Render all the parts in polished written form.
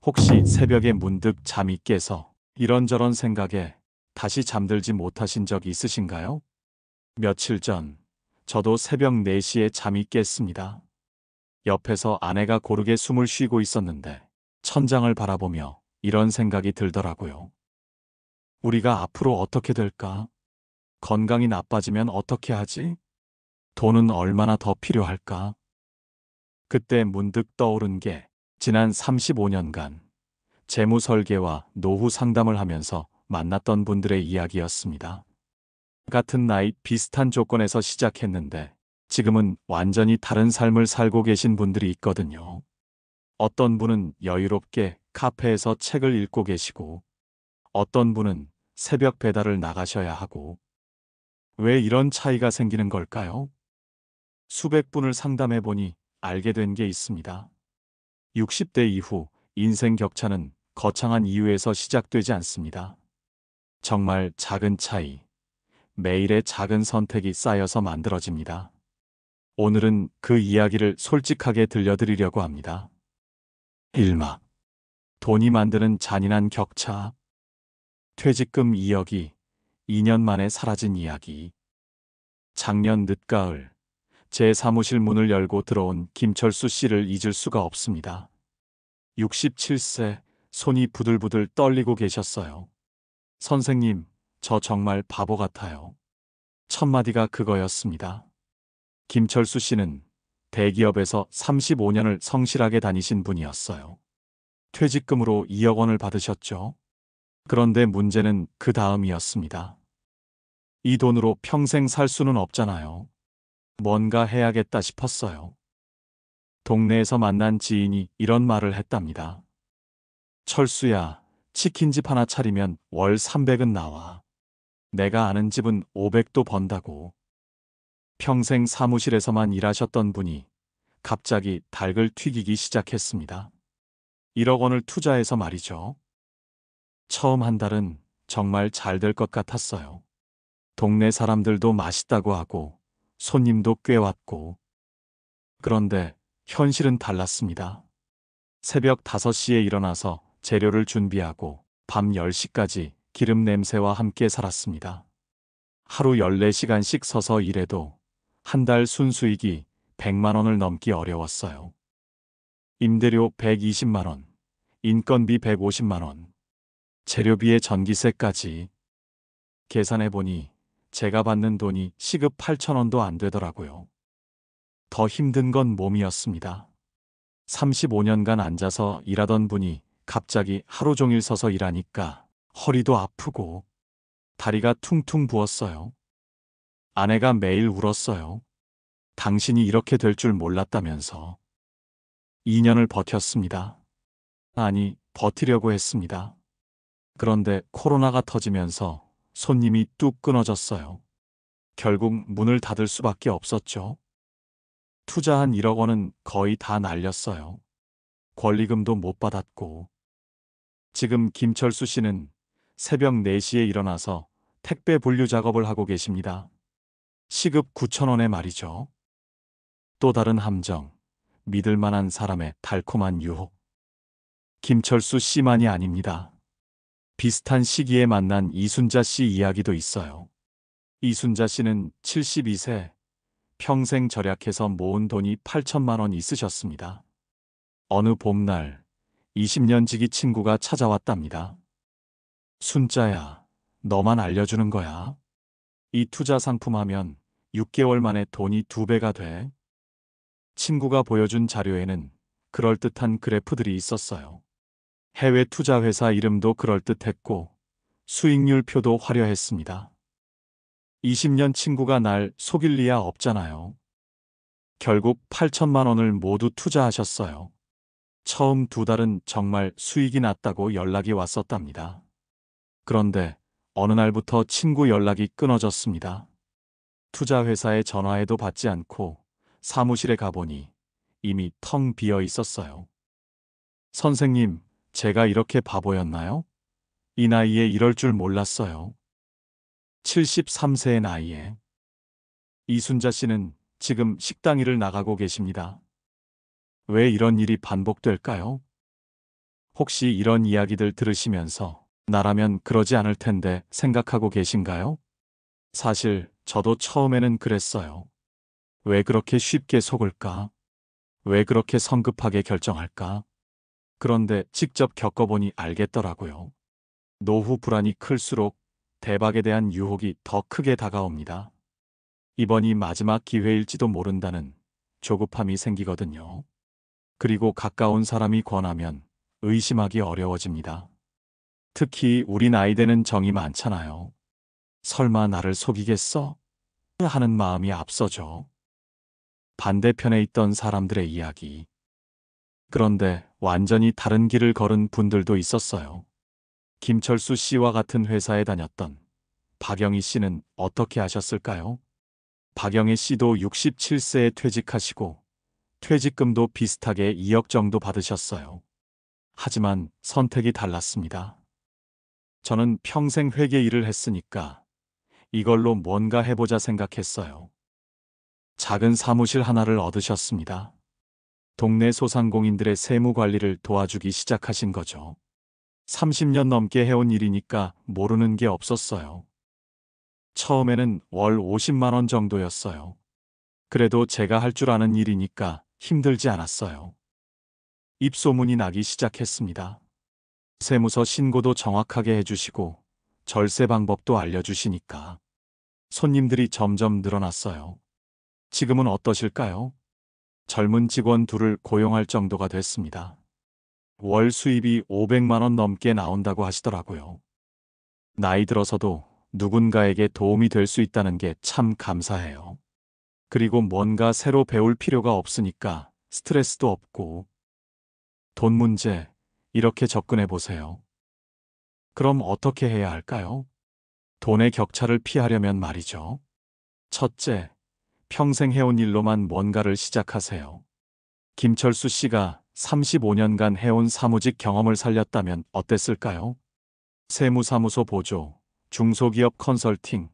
혹시 새벽에 문득 잠이 깨서 이런저런 생각에 다시 잠들지 못하신 적 있으신가요? 며칠 전, 저도 새벽 4시에 잠이 깼습니다. 옆에서 아내가 고르게 숨을 쉬고 있었는데, 천장을 바라보며 이런 생각이 들더라고요. 우리가 앞으로 어떻게 될까? 건강이 나빠지면 어떻게 하지? 돈은 얼마나 더 필요할까? 그때 문득 떠오른 게 지난 35년간 재무 설계와 노후 상담을 하면서 만났던 분들의 이야기였습니다. 같은 나이 비슷한 조건에서 시작했는데 지금은 완전히 다른 삶을 살고 계신 분들이 있거든요. 어떤 분은 여유롭게 카페에서 책을 읽고 계시고 어떤 분은 새벽 배달을 나가셔야 하고 왜 이런 차이가 생기는 걸까요? 수백 분을 상담해 보니 알게 된 게 있습니다. 60대 이후 인생 격차는 거창한 이유에서 시작되지 않습니다. 정말 작은 차이, 매일의 작은 선택이 쌓여서 만들어집니다. 오늘은 그 이야기를 솔직하게 들려드리려고 합니다. 1막 돈이 만드는 잔인한 격차. 퇴직금 2억이 2년 만에 사라진 이야기. 작년 늦가을 제 사무실 문을 열고 들어온 김철수 씨를 잊을 수가 없습니다. 67세, 손이 부들부들 떨리고 계셨어요. 선생님, 저 정말 바보 같아요. 첫 마디가 그거였습니다. 김철수 씨는 대기업에서 35년을 성실하게 다니신 분이었어요. 퇴직금으로 2억 원을 받으셨죠. 그런데 문제는 그 다음이었습니다. 이 돈으로 평생 살 수는 없잖아요. 뭔가 해야겠다 싶었어요. 동네에서 만난 지인이 이런 말을 했답니다. 철수야, 치킨집 하나 차리면 월 300은 나와. 내가 아는 집은 500도 번다고. 평생 사무실에서만 일하셨던 분이 갑자기 닭을 튀기기 시작했습니다. 1억 원을 투자해서 말이죠. 처음 한 달은 정말 잘 될 것 같았어요. 동네 사람들도 맛있다고 하고 손님도 꽤 왔고. 그런데 현실은 달랐습니다. 새벽 5시에 일어나서 재료를 준비하고 밤 10시까지 기름 냄새와 함께 살았습니다. 하루 14시간씩 서서 일해도 한 달 순수익이 100만 원을 넘기 어려웠어요. 임대료 120만 원, 인건비 150만 원, 재료비에 전기세까지. 계산해보니 제가 받는 돈이 시급 8천 원도 안 되더라고요. 더 힘든 건 몸이었습니다. 35년간 앉아서 일하던 분이 갑자기 하루 종일 서서 일하니까 허리도 아프고 다리가 퉁퉁 부었어요. 아내가 매일 울었어요. 당신이 이렇게 될 줄 몰랐다면서. 2년을 버텼습니다. 아니, 버티려고 했습니다. 그런데 코로나가 터지면서 손님이 뚝 끊어졌어요. 결국 문을 닫을 수밖에 없었죠. 투자한 1억 원은 거의 다 날렸어요. 권리금도 못 받았고. 지금 김철수 씨는 새벽 4시에 일어나서 택배 분류 작업을 하고 계십니다. 시급 9천 원에 말이죠. 또 다른 함정, 믿을 만한 사람의 달콤한 유혹. 김철수 씨만이 아닙니다. 비슷한 시기에 만난 이순자 씨 이야기도 있어요. 이순자 씨는 72세, 평생 절약해서 모은 돈이 8천만 원 있으셨습니다. 어느 봄날 20년 지기 친구가 찾아왔답니다. 순자야, 너만 알려주는 거야. 이 투자 상품 하면 6개월 만에 돈이 2배가 돼. 친구가 보여준 자료에는 그럴듯한 그래프들이 있었어요. 해외 투자 회사 이름도 그럴듯했고 수익률 표도 화려했습니다. 20년 친구가 날 속일 리야 없잖아요. 결국 8천만 원을 모두 투자하셨어요. 처음 2달은 정말 수익이 났다고 연락이 왔었답니다. 그런데 어느 날부터 친구 연락이 끊어졌습니다. 투자 회사에 전화해도 받지 않고 사무실에 가보니 이미 텅 비어 있었어요. 선생님, 제가 이렇게 바보였나요? 이 나이에 이럴 줄 몰랐어요. 73세의 나이에. 이순자 씨는 지금 식당 일을 나가고 계십니다. 왜 이런 일이 반복될까요? 혹시 이런 이야기들 들으시면서 나라면 그러지 않을 텐데 생각하고 계신가요? 사실 저도 처음에는 그랬어요. 왜 그렇게 쉽게 속을까? 왜 그렇게 성급하게 결정할까? 그런데 직접 겪어보니 알겠더라고요. 노후 불안이 클수록 대박에 대한 유혹이 더 크게 다가옵니다. 이번이 마지막 기회일지도 모른다는 조급함이 생기거든요. 그리고 가까운 사람이 권하면 의심하기 어려워집니다. 특히 우리 나이 되는 정이 많잖아요. 설마 나를 속이겠어? 하는 마음이 앞서죠. 반대편에 있던 사람들의 이야기. 그런데 완전히 다른 길을 걸은 분들도 있었어요. 김철수 씨와 같은 회사에 다녔던 박영희 씨는 어떻게 하셨을까요? 박영희 씨도 67세에 퇴직하시고 퇴직금도 비슷하게 2억 정도 받으셨어요. 하지만 선택이 달랐습니다. 저는 평생 회계 일을 했으니까 이걸로 뭔가 해보자 생각했어요. 작은 사무실 하나를 얻으셨습니다. 동네 소상공인들의 세무 관리를 도와주기 시작하신 거죠. 30년 넘게 해온 일이니까 모르는 게 없었어요. 처음에는 월 50만 원 정도였어요. 그래도 제가 할 줄 아는 일이니까 힘들지 않았어요. 입소문이 나기 시작했습니다. 세무서 신고도 정확하게 해주시고 절세 방법도 알려주시니까 손님들이 점점 늘어났어요. 지금은 어떠실까요? 젊은 직원 둘을 고용할 정도가 됐습니다. 월 수입이 500만 원 넘게 나온다고 하시더라고요. 나이 들어서도 누군가에게 도움이 될 수 있다는 게 참 감사해요. 그리고 뭔가 새로 배울 필요가 없으니까 스트레스도 없고. 돈 문제, 이렇게 접근해 보세요. 그럼 어떻게 해야 할까요? 돈의 격차를 피하려면 말이죠. 첫째, 평생 해온 일로만 뭔가를 시작하세요. 김철수 씨가 35년간 해온 사무직 경험을 살렸다면 어땠을까요? 세무사무소 보조, 중소기업 컨설팅,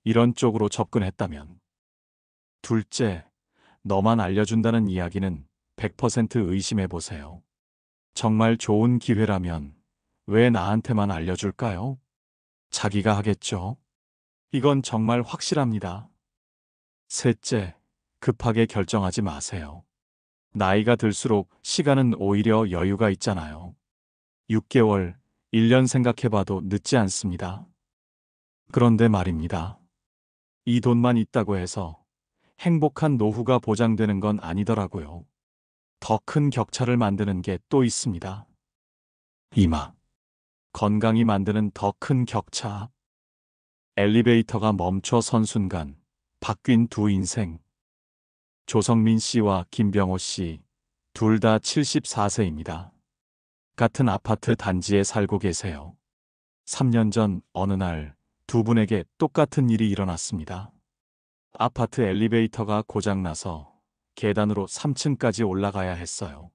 이런 쪽으로 접근했다면. 둘째, 너만 알려준다는 이야기는 100% 의심해 보세요. 정말 좋은 기회라면 왜 나한테만 알려줄까요? 자기가 하겠죠. 이건 정말 확실합니다. 셋째, 급하게 결정하지 마세요. 나이가 들수록 시간은 오히려 여유가 있잖아요. 6개월, 1년 생각해봐도 늦지 않습니다. 그런데 말입니다. 이 돈만 있다고 해서 행복한 노후가 보장되는 건 아니더라고요. 더 큰 격차를 만드는 게 또 있습니다. 이마. 건강이 만드는 더 큰 격차. 엘리베이터가 멈춰 선 순간 바뀐 두 인생. 조성민 씨와 김병호 씨, 둘 다 74세입니다. 같은 아파트 단지에 살고 계세요. 3년 전 어느 날 두 분에게 똑같은 일이 일어났습니다. 아파트 엘리베이터가 고장나서 계단으로 3층까지 올라가야 했어요.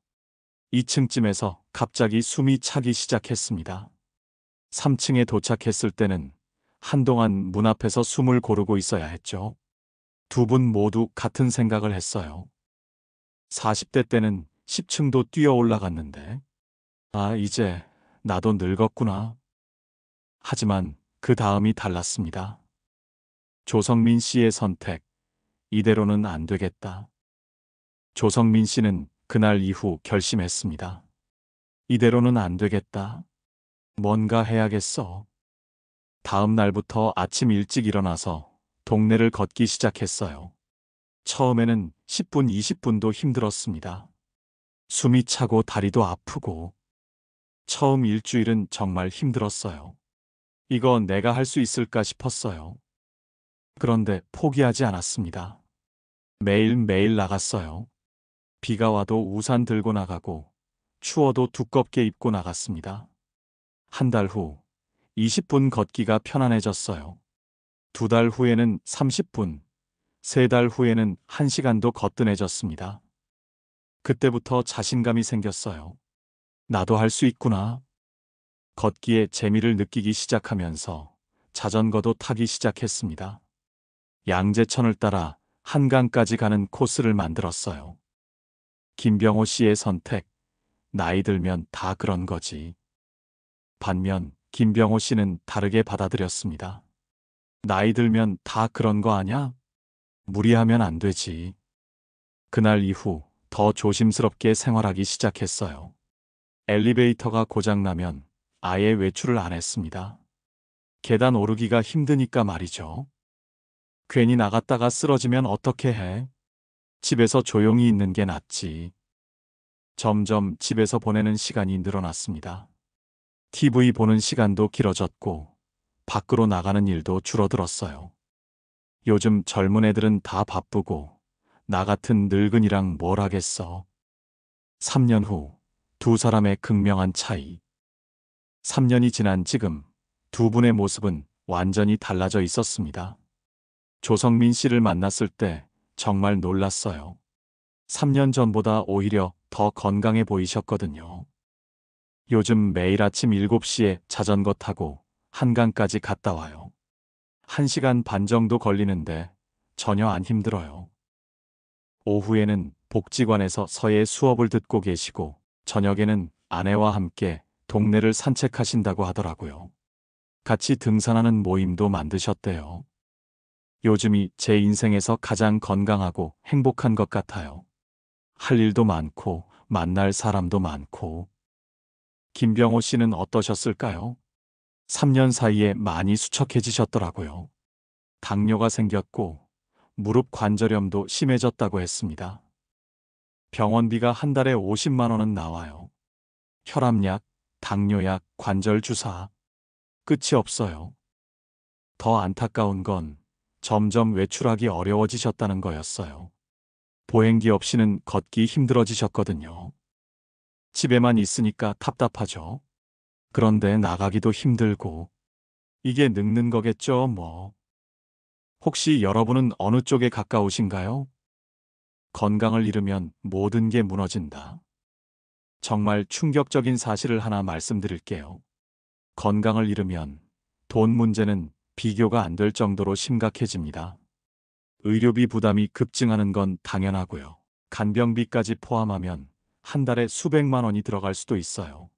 2층쯤에서 갑자기 숨이 차기 시작했습니다. 3층에 도착했을 때는 한동안 문 앞에서 숨을 고르고 있어야 했죠. 두 분 모두 같은 생각을 했어요. 40대 때는 10층도 뛰어 올라갔는데, 아, 이제 나도 늙었구나. 하지만 그 다음이 달랐습니다. 조성민 씨의 선택, 이대로는 안 되겠다. 조성민 씨는 그날 이후 결심했습니다. 이대로는 안 되겠다. 뭔가 해야겠어. 다음 날부터 아침 일찍 일어나서 동네를 걷기 시작했어요. 처음에는 10분, 20분도 힘들었습니다. 숨이 차고 다리도 아프고. 처음 일주일은 정말 힘들었어요. 이거 내가 할 수 있을까 싶었어요. 그런데 포기하지 않았습니다. 매일매일 나갔어요. 비가 와도 우산 들고 나가고, 추워도 두껍게 입고 나갔습니다. 한 달 후, 20분 걷기가 편안해졌어요. 2달 후에는 30분, 3달 후에는 1시간도 거뜬해졌습니다. 그때부터 자신감이 생겼어요. 나도 할 수 있구나. 걷기에 재미를 느끼기 시작하면서 자전거도 타기 시작했습니다. 양재천을 따라 한강까지 가는 코스를 만들었어요. 김병호 씨의 선택, 나이 들면 다 그런 거지. 반면 김병호 씨는 다르게 받아들였습니다. 나이 들면 다 그런 거 아냐? 무리하면 안 되지. 그날 이후 더 조심스럽게 생활하기 시작했어요. 엘리베이터가 고장나면 아예 외출을 안 했습니다. 계단 오르기가 힘드니까 말이죠. 괜히 나갔다가 쓰러지면 어떻게 해? 집에서 조용히 있는 게 낫지. 점점 집에서 보내는 시간이 늘어났습니다. TV 보는 시간도 길어졌고 밖으로 나가는 일도 줄어들었어요. 요즘 젊은 애들은 다 바쁘고 나 같은 늙은이랑 뭘 하겠어. 3년 후 두 사람의 극명한 차이. 3년이 지난 지금 두 분의 모습은 완전히 달라져 있었습니다. 조성민 씨를 만났을 때 정말 놀랐어요. 3년 전보다 오히려 더 건강해 보이셨거든요. 요즘 매일 아침 7시에 자전거 타고 한강까지 갔다 와요. 1시간 반 정도 걸리는데 전혀 안 힘들어요. 오후에는 복지관에서 서예 수업을 듣고 계시고 저녁에는 아내와 함께 동네를 산책하신다고 하더라고요. 같이 등산하는 모임도 만드셨대요. 요즘이 제 인생에서 가장 건강하고 행복한 것 같아요. 할 일도 많고 만날 사람도 많고. 김병호 씨는 어떠셨을까요? 3년 사이에 많이 수척해지셨더라고요. 당뇨가 생겼고 무릎 관절염도 심해졌다고 했습니다. 병원비가 한 달에 50만 원은 나와요. 혈압약, 당뇨약, 관절 주사. 끝이 없어요. 더 안타까운 건 점점 외출하기 어려워지셨다는 거였어요. 보행기 없이는 걷기 힘들어지셨거든요. 집에만 있으니까 답답하죠. 그런데 나가기도 힘들고. 이게 늙는 거겠죠, 뭐. 혹시 여러분은 어느 쪽에 가까우신가요? 건강을 잃으면 모든 게 무너진다. 정말 충격적인 사실을 하나 말씀드릴게요. 건강을 잃으면 돈 문제는 비교가 안 될 정도로 심각해집니다. 의료비 부담이 급증하는 건 당연하고요. 간병비까지 포함하면 한 달에 수백만 원이 들어갈 수도 있어요.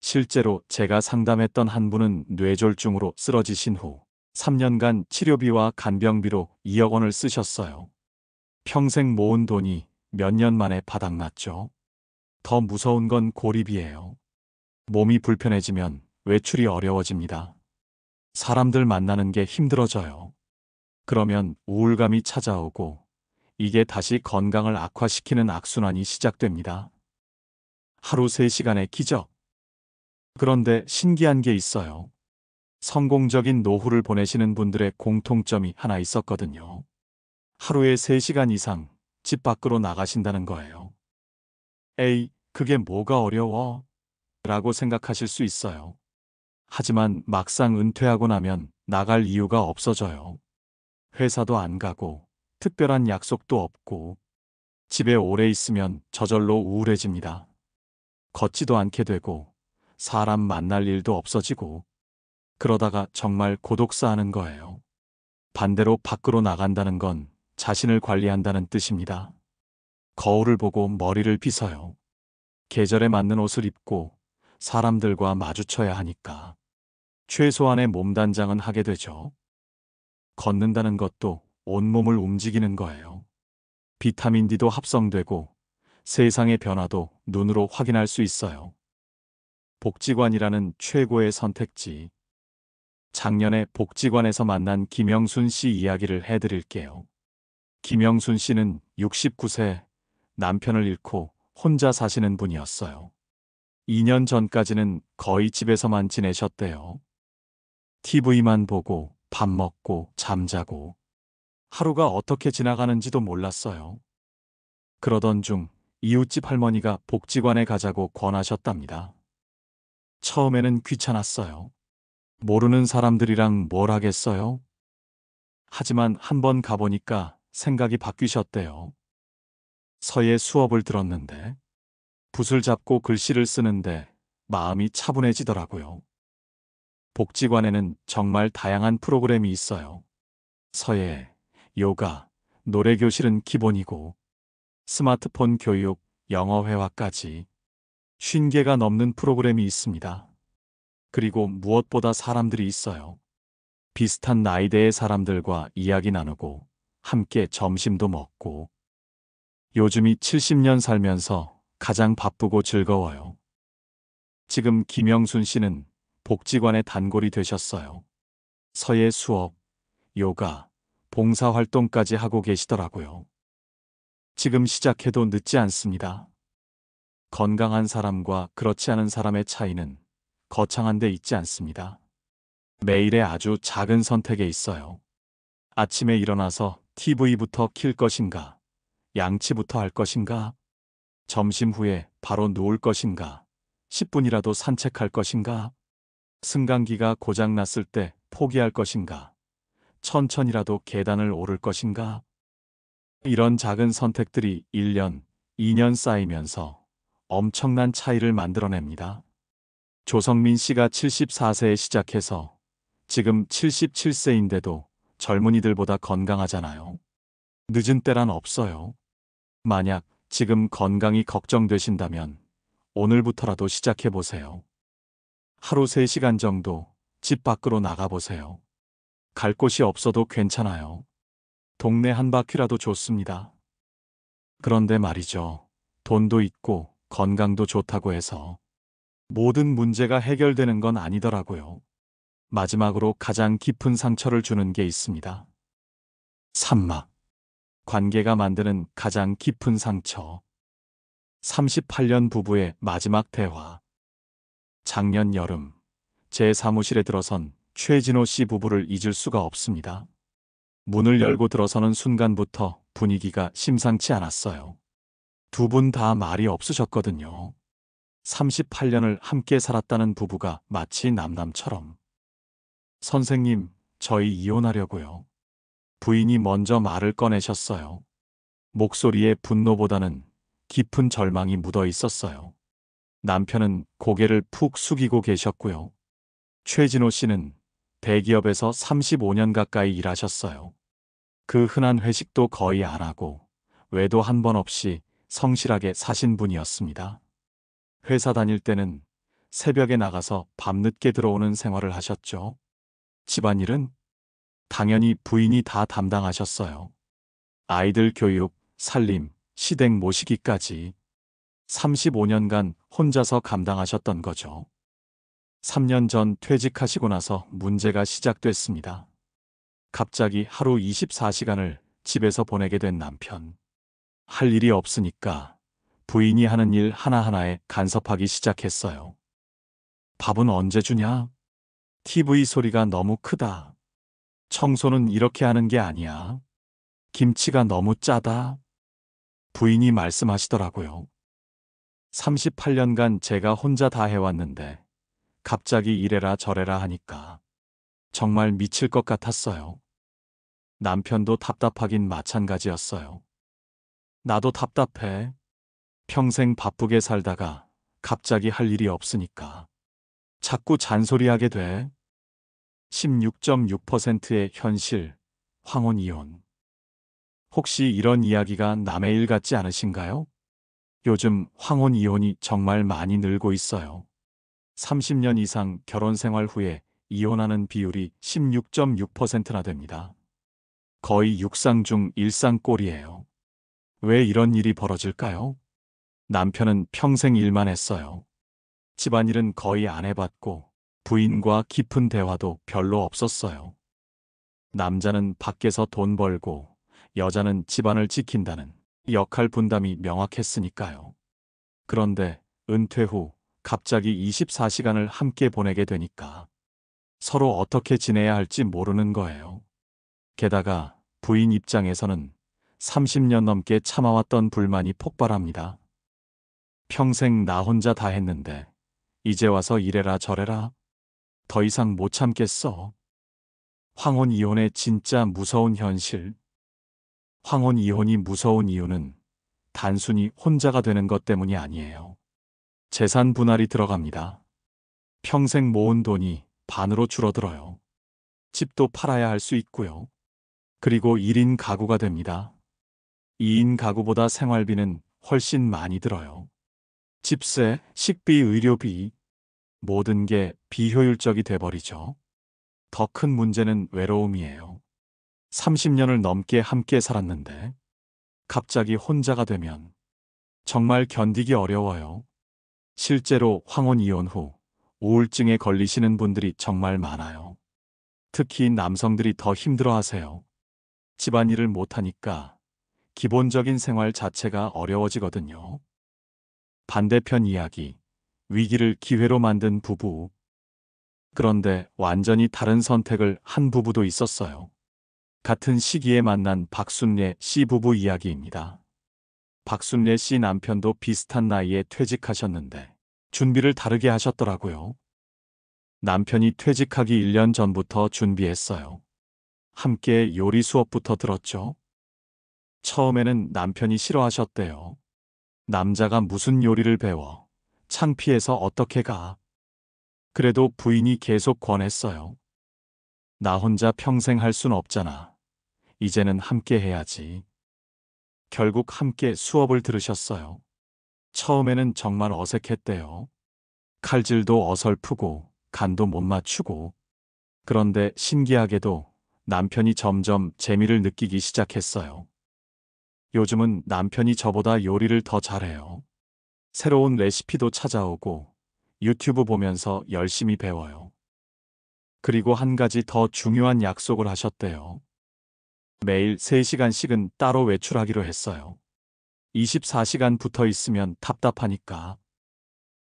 실제로 제가 상담했던 한 분은 뇌졸중으로 쓰러지신 후 3년간 치료비와 간병비로 2억 원을 쓰셨어요. 평생 모은 돈이 몇 년 만에 바닥났죠. 더 무서운 건 고립이에요. 몸이 불편해지면 외출이 어려워집니다. 사람들 만나는 게 힘들어져요. 그러면 우울감이 찾아오고 이게 다시 건강을 악화시키는 악순환이 시작됩니다. 하루 3시간의 기적. 그런데 신기한 게 있어요. 성공적인 노후를 보내시는 분들의 공통점이 하나 있었거든요. 하루에 3시간 이상 집 밖으로 나가신다는 거예요. 에이, 그게 뭐가 어려워? 라고 생각하실 수 있어요. 하지만 막상 은퇴하고 나면 나갈 이유가 없어져요. 회사도 안 가고, 특별한 약속도 없고, 집에 오래 있으면 저절로 우울해집니다. 걷지도 않게 되고, 사람 만날 일도 없어지고, 그러다가 정말 고독사하는 거예요. 반대로 밖으로 나간다는 건 자신을 관리한다는 뜻입니다. 거울을 보고 머리를 빗어요. 계절에 맞는 옷을 입고 사람들과 마주쳐야 하니까. 최소한의 몸단장은 하게 되죠. 걷는다는 것도 온몸을 움직이는 거예요. 비타민 D도 합성되고 세상의 변화도 눈으로 확인할 수 있어요. 복지관이라는 최고의 선택지. 작년에 복지관에서 만난 김영순 씨 이야기를 해드릴게요. 김영순 씨는 69세 남편을 잃고 혼자 사시는 분이었어요. 2년 전까지는 거의 집에서만 지내셨대요. TV만 보고 밥 먹고 잠자고 하루가 어떻게 지나가는지도 몰랐어요. 그러던 중 이웃집 할머니가 복지관에 가자고 권하셨답니다. 처음에는 귀찮았어요. 모르는 사람들이랑 뭘 하겠어요? 하지만 한번 가보니까 생각이 바뀌셨대요. 서예 수업을 들었는데 붓을 잡고 글씨를 쓰는데 마음이 차분해지더라고요. 복지관에는 정말 다양한 프로그램이 있어요. 서예, 요가, 노래교실은 기본이고 스마트폰 교육, 영어 회화까지 50개가 넘는 프로그램이 있습니다. 그리고 무엇보다 사람들이 있어요. 비슷한 나이대의 사람들과 이야기 나누고 함께 점심도 먹고. 요즘이 70년 살면서 가장 바쁘고 즐거워요. 지금 김영순 씨는 복지관의 단골이 되셨어요. 서예 수업, 요가, 봉사활동까지 하고 계시더라고요. 지금 시작해도 늦지 않습니다. 건강한 사람과 그렇지 않은 사람의 차이는 거창한 데 있지 않습니다. 매일의 아주 작은 선택에 있어요. 아침에 일어나서 TV부터 킬 것인가, 양치부터 할 것인가, 점심 후에 바로 누울 것인가, 10분이라도 산책할 것인가, 승강기가 고장났을 때 포기할 것인가, 천천히라도 계단을 오를 것인가. 이런 작은 선택들이 1년, 2년 쌓이면서 엄청난 차이를 만들어냅니다. 조성민 씨가 74세에 시작해서 지금 77세인데도 젊은이들보다 건강하잖아요. 늦은 때란 없어요. 만약 지금 건강이 걱정되신다면 오늘부터라도 시작해보세요. 하루 3시간 정도 집 밖으로 나가보세요. 갈 곳이 없어도 괜찮아요. 동네 한 바퀴라도 좋습니다. 그런데 말이죠. 돈도 있고 건강도 좋다고 해서 모든 문제가 해결되는 건 아니더라고요. 마지막으로 가장 깊은 상처를 주는 게 있습니다. 산막. 관계가 만드는 가장 깊은 상처. 38년 부부의 마지막 대화. 작년 여름, 제 사무실에 들어선 최진호 씨 부부를 잊을 수가 없습니다. 문을 열고 들어서는 순간부터 분위기가 심상치 않았어요. 두 분 다 말이 없으셨거든요. 38년을 함께 살았다는 부부가 마치 남남처럼. 선생님, 저희 이혼하려고요. 부인이 먼저 말을 꺼내셨어요. 목소리에 분노보다는 깊은 절망이 묻어 있었어요. 남편은 고개를 푹 숙이고 계셨고요. 최진호 씨는 대기업에서 35년 가까이 일하셨어요. 그 흔한 회식도 거의 안 하고 외도 한 번 없이 성실하게 사신 분이었습니다. 회사 다닐 때는 새벽에 나가서 밤늦게 들어오는 생활을 하셨죠. 집안일은 당연히 부인이 다 담당하셨어요. 아이들 교육, 살림, 시댁 모시기까지 35년간 혼자서 감당하셨던 거죠. 3년 전 퇴직하시고 나서 문제가 시작됐습니다. 갑자기 하루 24시간을 집에서 보내게 된 남편. 할 일이 없으니까 부인이 하는 일 하나하나에 간섭하기 시작했어요. 밥은 언제 주냐? TV 소리가 너무 크다. 청소는 이렇게 하는 게 아니야. 김치가 너무 짜다. 부인이 말씀하시더라고요. 38년간 제가 혼자 다 해왔는데 갑자기 이래라 저래라 하니까 정말 미칠 것 같았어요. 남편도 답답하긴 마찬가지였어요. 나도 답답해. 평생 바쁘게 살다가 갑자기 할 일이 없으니까 자꾸 잔소리하게 돼. 16.6%의 현실, 황혼 이혼. 혹시 이런 이야기가 남의 일 같지 않으신가요? 요즘 황혼 이혼이 정말 많이 늘고 있어요. 30년 이상 결혼 생활 후에 이혼하는 비율이 16.6%나 됩니다. 거의 육상 중 일상꼴이에요. 왜 이런 일이 벌어질까요? 남편은 평생 일만 했어요. 집안일은 거의 안 해봤고 부인과 깊은 대화도 별로 없었어요. 남자는 밖에서 돈 벌고 여자는 집안을 지킨다는 역할 분담이 명확했으니까요. 그런데 은퇴 후 갑자기 24시간을 함께 보내게 되니까 서로 어떻게 지내야 할지 모르는 거예요. 게다가 부인 입장에서는 30년 넘게 참아왔던 불만이 폭발합니다. 평생 나 혼자 다 했는데 이제 와서 이래라 저래라. 더 이상 못 참겠어. 황혼 이혼의 진짜 무서운 현실. 황혼 이혼이 무서운 이유는 단순히 혼자가 되는 것 때문이 아니에요. 재산 분할이 들어갑니다. 평생 모은 돈이 반으로 줄어들어요. 집도 팔아야 할 수 있고요. 그리고 1인 가구가 됩니다. 2인 가구보다 생활비는 훨씬 많이 들어요. 집세, 식비, 의료비, 모든 게 비효율적이 돼버리죠. 더 큰 문제는 외로움이에요. 30년을 넘게 함께 살았는데 갑자기 혼자가 되면 정말 견디기 어려워요. 실제로 황혼 이혼 후 우울증에 걸리시는 분들이 정말 많아요. 특히 남성들이 더 힘들어 하세요. 집안일을 못하니까 기본적인 생활 자체가 어려워지거든요. 반대편 이야기, 위기를 기회로 만든 부부. 그런데 완전히 다른 선택을 한 부부도 있었어요. 같은 시기에 만난 박순례 씨 부부 이야기입니다. 박순례 씨 남편도 비슷한 나이에 퇴직하셨는데 준비를 다르게 하셨더라고요. 남편이 퇴직하기 1년 전부터 준비했어요. 함께 요리 수업부터 들었죠. 처음에는 남편이 싫어하셨대요. 남자가 무슨 요리를 배워. 창피해서 어떻게 가. 그래도 부인이 계속 권했어요. 나 혼자 평생 할 순 없잖아. 이제는 함께 해야지. 결국 함께 수업을 들으셨어요. 처음에는 정말 어색했대요. 칼질도 어설프고 간도 못 맞추고. 그런데 신기하게도 남편이 점점 재미를 느끼기 시작했어요. 요즘은 남편이 저보다 요리를 더 잘해요. 새로운 레시피도 찾아오고 유튜브 보면서 열심히 배워요. 그리고 한 가지 더 중요한 약속을 하셨대요. 매일 3시간씩은 따로 외출하기로 했어요. 24시간 붙어 있으면 답답하니까.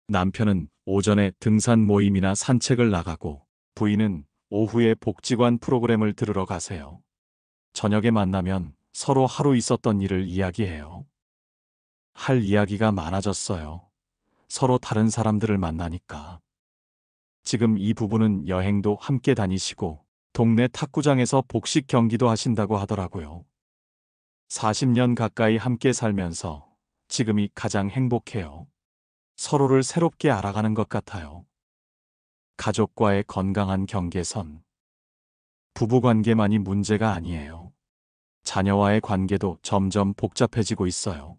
남편은 오전에 등산 모임이나 산책을 나가고 부인은 오후에 복지관 프로그램을 들으러 가세요. 저녁에 만나면 서로 하루 있었던 일을 이야기해요. 할 이야기가 많아졌어요. 서로 다른 사람들을 만나니까. 지금 이 부부는 여행도 함께 다니시고 동네 탁구장에서 복식 경기도 하신다고 하더라고요. 40년 가까이 함께 살면서 지금이 가장 행복해요. 서로를 새롭게 알아가는 것 같아요. 가족과의 건강한 경계선. 부부관계만이 문제가 아니에요. 자녀와의 관계도 점점 복잡해지고 있어요.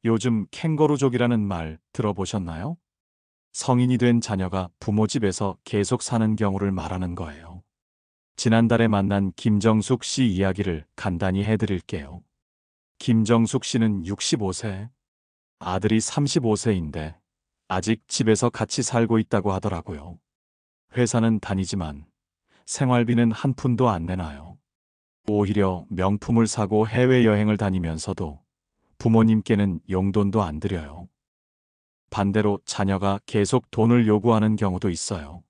요즘 캥거루족이라는 말 들어보셨나요? 성인이 된 자녀가 부모 집에서 계속 사는 경우를 말하는 거예요. 지난달에 만난 김정숙 씨 이야기를 간단히 해드릴게요. 김정숙 씨는 65세, 아들이 35세인데 아직 집에서 같이 살고 있다고 하더라고요. 회사는 다니지만 생활비는 한 푼도 안 내놔요. 오히려 명품을 사고 해외여행을 다니면서도 부모님께는 용돈도 안 드려요. 반대로 자녀가 계속 돈을 요구하는 경우도 있어요.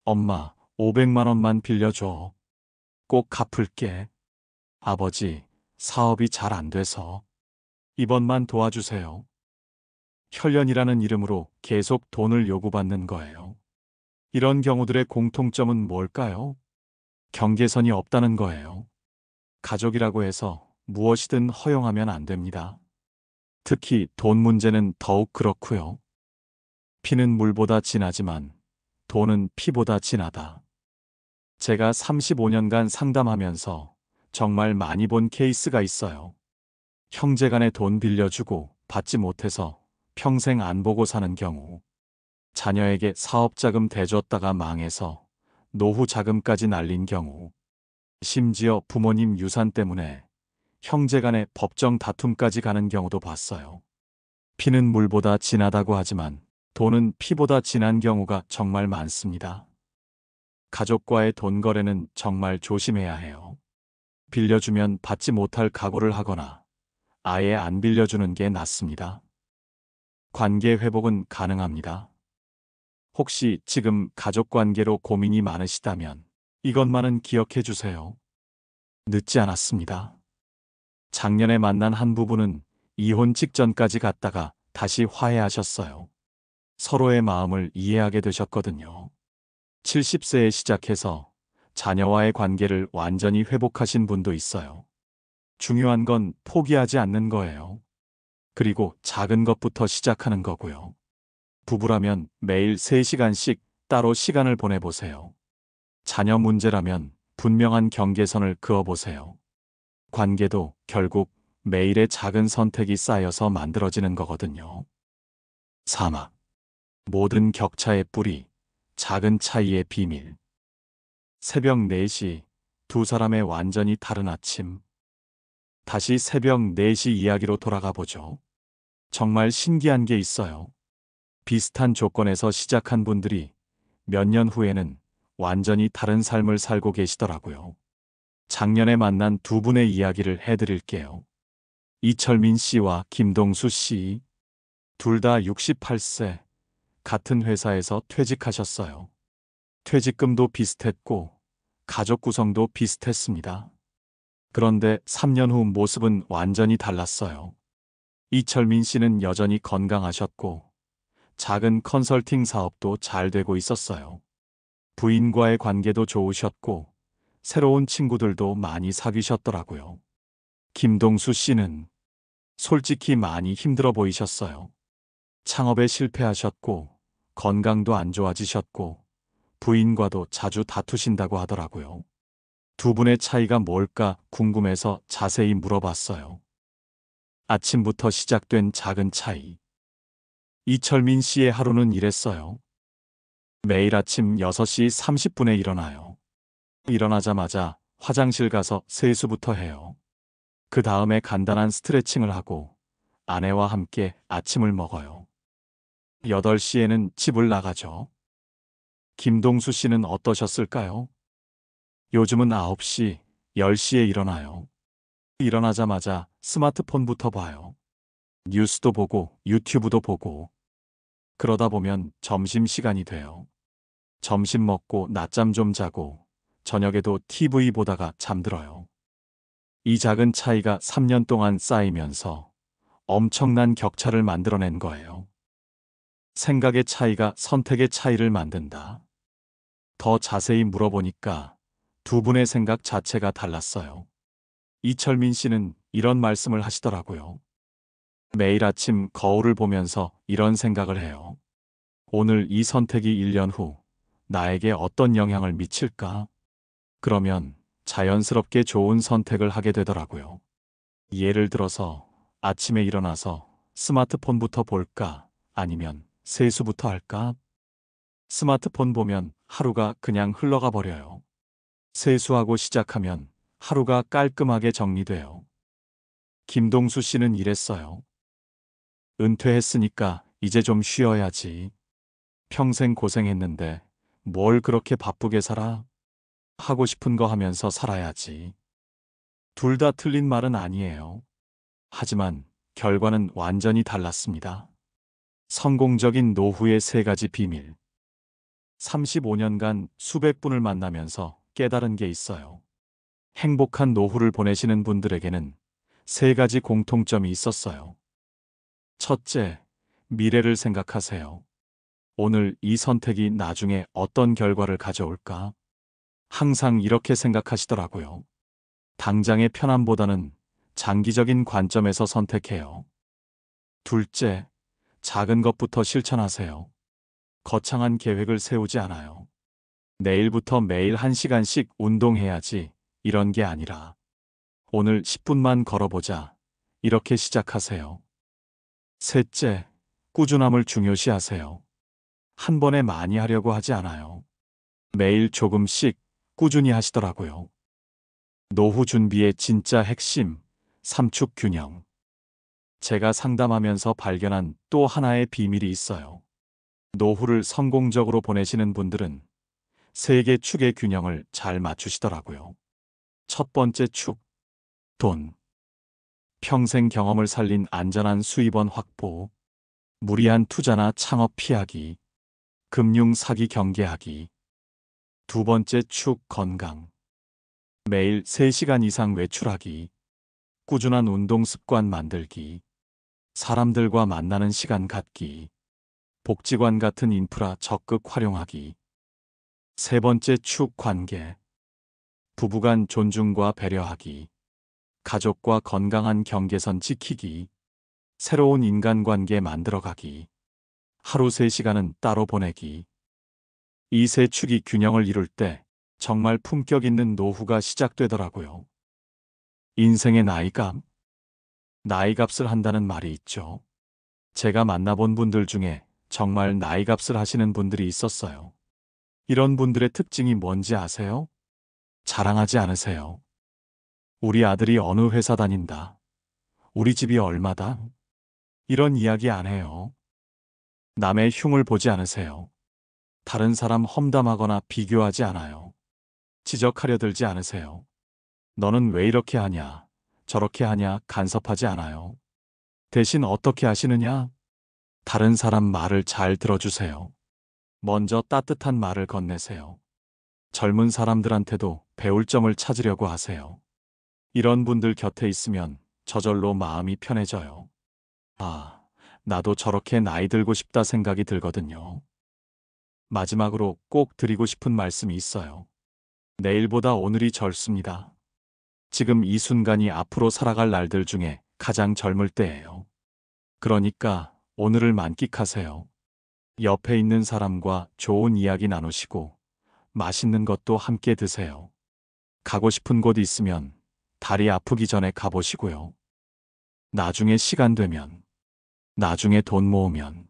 엄마, 500만 원만 빌려줘. 꼭 갚을게. 아버지, 사업이 잘 안 돼서 이번만 도와주세요. 혈연이라는 이름으로 계속 돈을 요구받는 거예요. 이런 경우들의 공통점은 뭘까요? 경계선이 없다는 거예요. 가족이라고 해서 무엇이든 허용하면 안 됩니다. 특히 돈 문제는 더욱 그렇고요. 피는 물보다 진하지만 돈은 피보다 진하다. 제가 35년간 상담하면서 정말 많이 본 케이스가 있어요. 형제간에 돈 빌려주고 받지 못해서 평생 안 보고 사는 경우, 자녀에게 사업자금 대줬다가 망해서 노후 자금까지 날린 경우, 심지어 부모님 유산 때문에 형제간에 법정 다툼까지 가는 경우도 봤어요. 피는 물보다 진하다고 하지만 돈은 피보다 진한 경우가 정말 많습니다. 가족과의 돈 거래는 정말 조심해야 해요. 빌려주면 받지 못할 각오를 하거나 아예 안 빌려주는 게 낫습니다. 관계 회복은 가능합니다. 혹시 지금 가족 관계로 고민이 많으시다면 이것만은 기억해 주세요. 늦지 않았습니다. 작년에 만난 한 부부는 이혼 직전까지 갔다가 다시 화해하셨어요. 서로의 마음을 이해하게 되셨거든요. 70세에 시작해서 자녀와의 관계를 완전히 회복하신 분도 있어요. 중요한 건 포기하지 않는 거예요. 그리고 작은 것부터 시작하는 거고요. 부부라면 매일 3시간씩 따로 시간을 보내보세요. 자녀 문제라면 분명한 경계선을 그어보세요. 관계도 결국 매일의 작은 선택이 쌓여서 만들어지는 거거든요. 사막. 모든 격차의 뿌리, 작은 차이의 비밀. 새벽 4시, 두 사람의 완전히 다른 아침. 다시 새벽 4시 이야기로 돌아가 보죠. 정말 신기한 게 있어요. 비슷한 조건에서 시작한 분들이 몇 년 후에는 완전히 다른 삶을 살고 계시더라고요. 작년에 만난 두 분의 이야기를 해드릴게요. 이철민 씨와 김동수 씨. 둘 다 68세, 같은 회사에서 퇴직하셨어요. 퇴직금도 비슷했고, 가족 구성도 비슷했습니다. 그런데 3년 후 모습은 완전히 달랐어요. 이철민 씨는 여전히 건강하셨고, 작은 컨설팅 사업도 잘 되고 있었어요. 부인과의 관계도 좋으셨고, 새로운 친구들도 많이 사귀셨더라고요. 김동수 씨는 솔직히 많이 힘들어 보이셨어요. 창업에 실패하셨고, 건강도 안 좋아지셨고, 부인과도 자주 다투신다고 하더라고요. 두 분의 차이가 뭘까 궁금해서 자세히 물어봤어요. 아침부터 시작된 작은 차이. 이철민 씨의 하루는 이랬어요. 매일 아침 6시 30분에 일어나요. 일어나자마자 화장실 가서 세수부터 해요. 그 다음에 간단한 스트레칭을 하고 아내와 함께 아침을 먹어요. 8시에는 집을 나가죠. 김동수 씨는 어떠셨을까요? 요즘은 9시, 10시에 일어나요. 일어나자마자 스마트폰부터 봐요. 뉴스도 보고 유튜브도 보고. 그러다 보면 점심시간이 돼요. 점심 먹고 낮잠 좀 자고 저녁에도 TV 보다가 잠들어요. 이 작은 차이가 3년 동안 쌓이면서 엄청난 격차를 만들어낸 거예요. 생각의 차이가 선택의 차이를 만든다. 더 자세히 물어보니까 두 분의 생각 자체가 달랐어요. 이철민 씨는 이런 말씀을 하시더라고요. 매일 아침 거울을 보면서 이런 생각을 해요. 오늘 이 선택이 1년 후 나에게 어떤 영향을 미칠까? 그러면 자연스럽게 좋은 선택을 하게 되더라고요. 예를 들어서 아침에 일어나서 스마트폰부터 볼까? 아니면 세수부터 할까? 스마트폰 보면 하루가 그냥 흘러가 버려요. 세수하고 시작하면 하루가 깔끔하게 정리돼요. 김동수 씨는 이랬어요. 은퇴했으니까 이제 좀 쉬어야지. 평생 고생했는데 뭘 그렇게 바쁘게 살아? 하고 싶은 거 하면서 살아야지. 둘 다 틀린 말은 아니에요. 하지만 결과는 완전히 달랐습니다. 성공적인 노후의 3가지 비밀. 35년간 수백 분을 만나면서 깨달은 게 있어요. 행복한 노후를 보내시는 분들에게는 3가지 공통점이 있었어요. 첫째, 미래를 생각하세요. 오늘 이 선택이 나중에 어떤 결과를 가져올까? 항상 이렇게 생각하시더라고요. 당장의 편함보다는 장기적인 관점에서 선택해요. 둘째, 작은 것부터 실천하세요. 거창한 계획을 세우지 않아요. 내일부터 매일 1시간씩 운동해야지 이런 게 아니라 오늘 10분만 걸어보자 이렇게 시작하세요. 셋째, 꾸준함을 중요시하세요. 한 번에 많이 하려고 하지 않아요. 매일 조금씩 꾸준히 하시더라고요. 노후 준비의 진짜 핵심, 삼축 균형. 제가 상담하면서 발견한 또 하나의 비밀이 있어요. 노후를 성공적으로 보내시는 분들은 3개 축의 균형을 잘 맞추시더라고요. 첫 번째 축, 돈. 평생 경험을 살린 안전한 수입원 확보, 무리한 투자나 창업 피하기, 금융 사기 경계하기. 두 번째 축, 건강. 매일 3시간 이상 외출하기, 꾸준한 운동 습관 만들기, 사람들과 만나는 시간 갖기, 복지관 같은 인프라 적극 활용하기. 세 번째 축, 관계. 부부간 존중과 배려하기, 가족과 건강한 경계선 지키기, 새로운 인간관계 만들어가기, 하루 3시간은 따로 보내기. 이 3축이 균형을 이룰 때 정말 품격 있는 노후가 시작되더라고요. 인생의 나이값. 나이값을 한다는 말이 있죠. 제가 만나본 분들 중에 정말 나이값을 하시는 분들이 있었어요. 이런 분들의 특징이 뭔지 아세요? 자랑하지 않으세요. 우리 아들이 어느 회사 다닌다. 우리 집이 얼마다. 이런 이야기 안 해요. 남의 흉을 보지 않으세요. 다른 사람 험담하거나 비교하지 않아요. 지적하려 들지 않으세요. 너는 왜 이렇게 하냐, 저렇게 하냐 간섭하지 않아요. 대신 어떻게 하시느냐? 다른 사람 말을 잘 들어주세요. 먼저 따뜻한 말을 건네세요. 젊은 사람들한테도 배울 점을 찾으려고 하세요. 이런 분들 곁에 있으면 저절로 마음이 편해져요. 아, 나도 저렇게 나이 들고 싶다 생각이 들거든요. 마지막으로 꼭 드리고 싶은 말씀이 있어요. 내일보다 오늘이 젊습니다. 지금 이 순간이 앞으로 살아갈 날들 중에 가장 젊을 때예요. 그러니까 오늘을 만끽하세요. 옆에 있는 사람과 좋은 이야기 나누시고 맛있는 것도 함께 드세요. 가고 싶은 곳 있으면 다리 아프기 전에 가보시고요. 나중에 시간 되면, 나중에 돈 모으면,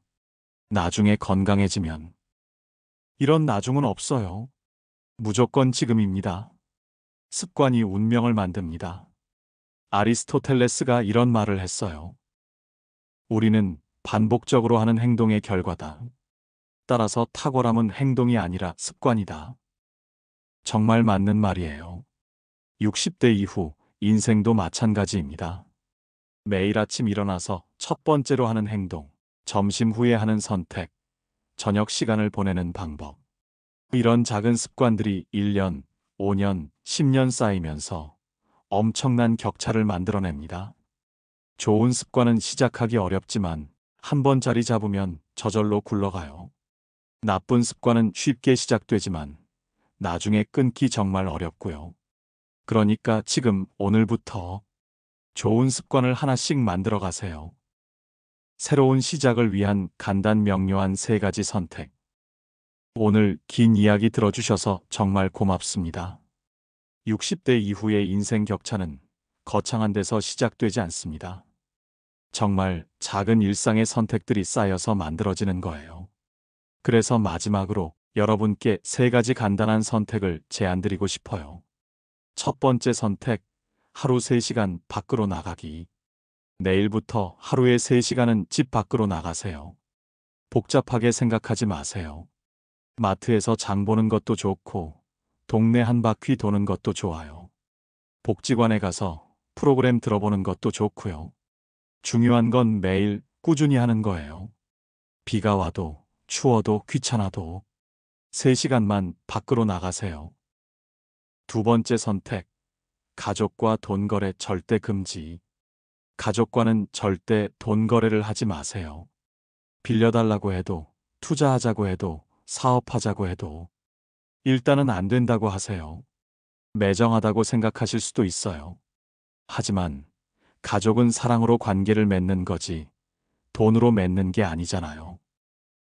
나중에 건강해지면. 이런 나중은 없어요. 무조건 지금입니다. 습관이 운명을 만듭니다. 아리스토텔레스가 이런 말을 했어요. 우리는 반복적으로 하는 행동의 결과다. 따라서 탁월함은 행동이 아니라 습관이다. 정말 맞는 말이에요. 60대 이후 인생도 마찬가지입니다. 매일 아침 일어나서 첫 번째로 하는 행동, 점심 후에 하는 선택, 저녁 시간을 보내는 방법. 이런 작은 습관들이 1년, 5년, 10년 쌓이면서 엄청난 격차를 만들어냅니다. 좋은 습관은 시작하기 어렵지만 한 번 자리 잡으면 저절로 굴러가요. 나쁜 습관은 쉽게 시작되지만 나중에 끊기 정말 어렵고요. 그러니까 지금 오늘부터 좋은 습관을 하나씩 만들어 가세요. 새로운 시작을 위한 간단 명료한 3가지 선택. 오늘 긴 이야기 들어주셔서 정말 고맙습니다. 60대 이후의 인생 격차는 거창한 데서 시작되지 않습니다. 정말 작은 일상의 선택들이 쌓여서 만들어지는 거예요. 그래서 마지막으로 여러분께 3가지 간단한 선택을 제안드리고 싶어요. 첫 번째 선택, 하루 3시간 밖으로 나가기. 내일부터 하루에 3시간은 집 밖으로 나가세요. 복잡하게 생각하지 마세요. 마트에서 장 보는 것도 좋고, 동네 한 바퀴 도는 것도 좋아요. 복지관에 가서 프로그램 들어보는 것도 좋고요. 중요한 건 매일 꾸준히 하는 거예요. 비가 와도, 추워도, 귀찮아도 3시간만 밖으로 나가세요. 두 번째 선택, 가족과 돈 거래 절대 금지. 가족과는 절대 돈 거래를 하지 마세요. 빌려달라고 해도, 투자하자고 해도, 사업하자고 해도 일단은 안 된다고 하세요. 매정하다고 생각하실 수도 있어요. 하지만 가족은 사랑으로 관계를 맺는 거지 돈으로 맺는 게 아니잖아요.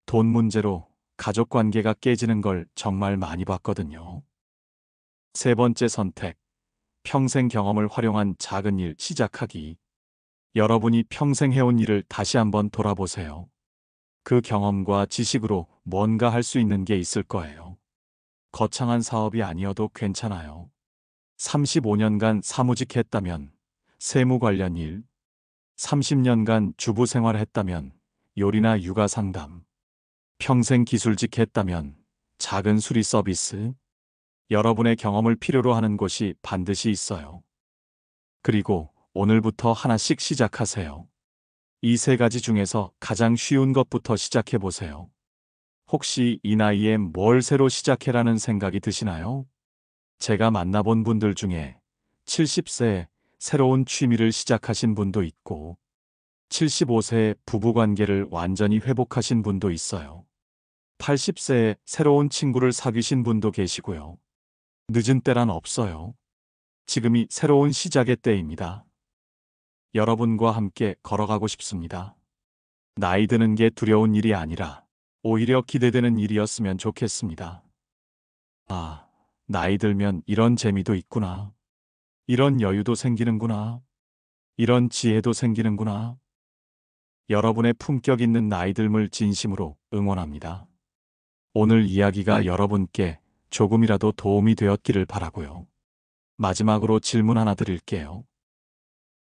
돈 문제로 가족 관계가 깨지는 걸 정말 많이 봤거든요. 세 번째 선택, 평생 경험을 활용한 작은 일 시작하기. 여러분이 평생 해온 일을 다시 한번 돌아보세요. 그 경험과 지식으로 뭔가 할 수 있는 게 있을 거예요. 거창한 사업이 아니어도 괜찮아요. 35년간 사무직 했다면 세무 관련 일, 30년간 주부 생활했다면 요리나 육아 상담, 평생 기술직 했다면 작은 수리 서비스. 여러분의 경험을 필요로 하는 곳이 반드시 있어요. 그리고 오늘부터 하나씩 시작하세요. 이 3가지 중에서 가장 쉬운 것부터 시작해 보세요. 혹시 이 나이에 뭘 새로 시작해라는 생각이 드시나요? 제가 만나본 분들 중에 70세에 새로운 취미를 시작하신 분도 있고 75세에 부부관계를 완전히 회복하신 분도 있어요. 80세에 새로운 친구를 사귀신 분도 계시고요. 늦은 때란 없어요. 지금이 새로운 시작의 때입니다. 여러분과 함께 걸어가고 싶습니다. 나이 드는 게 두려운 일이 아니라 오히려 기대되는 일이었으면 좋겠습니다. 아, 나이 들면 이런 재미도 있구나. 이런 여유도 생기는구나. 이런 지혜도 생기는구나. 여러분의 품격 있는 나이듦을 진심으로 응원합니다. 오늘 이야기가 여러분께 조금이라도 도움이 되었기를 바라고요. 마지막으로 질문 하나 드릴게요.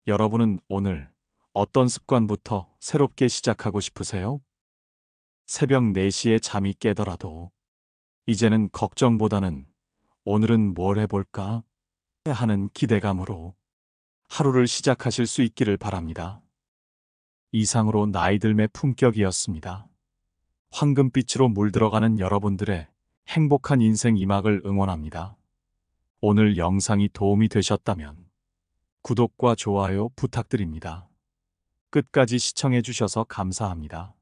여러분은 오늘 어떤 습관부터 새롭게 시작하고 싶으세요? 새벽 4시에 잠이 깨더라도 이제는 걱정보다는 오늘은 뭘 해볼까 하는 기대감으로 하루를 시작하실 수 있기를 바랍니다. 이상으로 나이듦의 품격이었습니다. 황금빛으로 물들어가는 여러분들의 행복한 인생 이막을 응원합니다. 오늘 영상이 도움이 되셨다면 구독과 좋아요 부탁드립니다. 끝까지 시청해 주셔서 감사합니다.